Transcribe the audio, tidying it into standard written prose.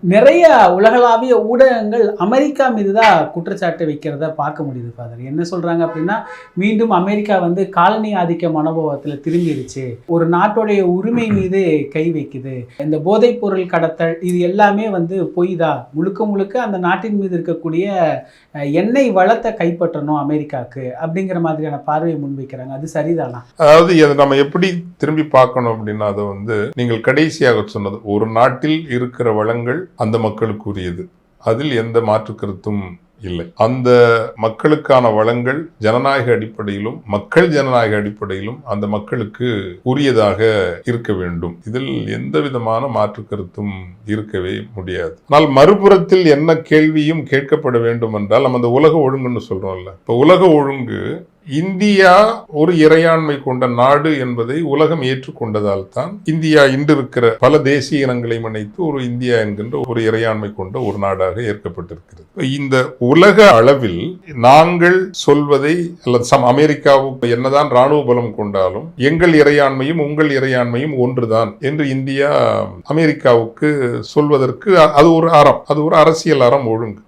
நிறைய உலகளாவிய ஊடகங்கள் அமெரிக்கா மீது தான் குற்றச்சாட்டு வைக்கிறத பார்க்க முடியுது ஃபாதர். என்ன சொல்றாங்க அப்படின்னா, மீண்டும் அமெரிக்கா வந்து காலனி ஆதிக்க மனோபாவத்தில் திரும்பிடுச்சு, ஒரு நாட்டுடைய உரிமை மீது கை வைக்குது, இந்த போதைப் பொருள் கடத்தல் இது எல்லாமே வந்து பொய் தான், முழுக்க முழுக்க அந்த நாட்டின் மீது இருக்கக்கூடிய எண்ணெய் வளத்தை கைப்பற்றணும் அமெரிக்காவுக்கு அப்படிங்கிற மாதிரியான பார்வையை முன்வைக்கிறாங்க. அது சரிதானா? அதாவது அதை நம்ம எப்படி திரும்பி பார்க்கணும் அப்படின்னா, அதை வந்து நீங்கள் கடைசியாக சொன்னது, ஒரு நாட்டில் இருக்கிற வளங்கள் அந்த மக்களுக்கு உரியது, அதில் எந்த மாற்று கருத்தும் இல்லை. அந்த மக்களுக்கான வளங்கள் ஜனநாயக அடிப்படையிலும் மக்கள் ஜனநாயக அடிப்படையிலும் அந்த மக்களுக்கு உரியதாக இருக்க வேண்டும். இதில் எந்த விதமான மாற்று கருத்தும் இருக்கவே முடியாது. ஆனால் மறுபுறத்தில் என்ன கேள்வியும் கேட்கப்பட வேண்டும் என்றால், நம்ம அந்த உலக ஒழுங்குன்னு சொல்றோம்ல, இப்போ உலக ஒழுங்கு இந்தியா ஒரு இறையாண்மை கொண்ட நாடு என்பதை உலகம் ஏற்றுக்கொண்டதால் தான் இந்தியா இன்று இருக்கிற பல தேசிய இனங்களை இணைத்து ஒரு இந்தியா என்கின்ற ஒரு இறையாண்மை கொண்ட ஒரு நாடாக ஏற்கப்பட்டிருக்கிறது. இந்த உலக அளவில் நாங்கள் சொல்வதை அல்லது அமெரிக்காவுக்கு என்னதான் இராணுவ பலம் கொண்டாலும் எங்கள் இறையாண்மையும் உங்கள் இறையாண்மையும் ஒன்றுதான் என்று இந்தியா அமெரிக்காவுக்கு சொல்வதற்கு அது ஒரு அறம், அது ஒரு அரசியல் அறம் ஒழுங்கு.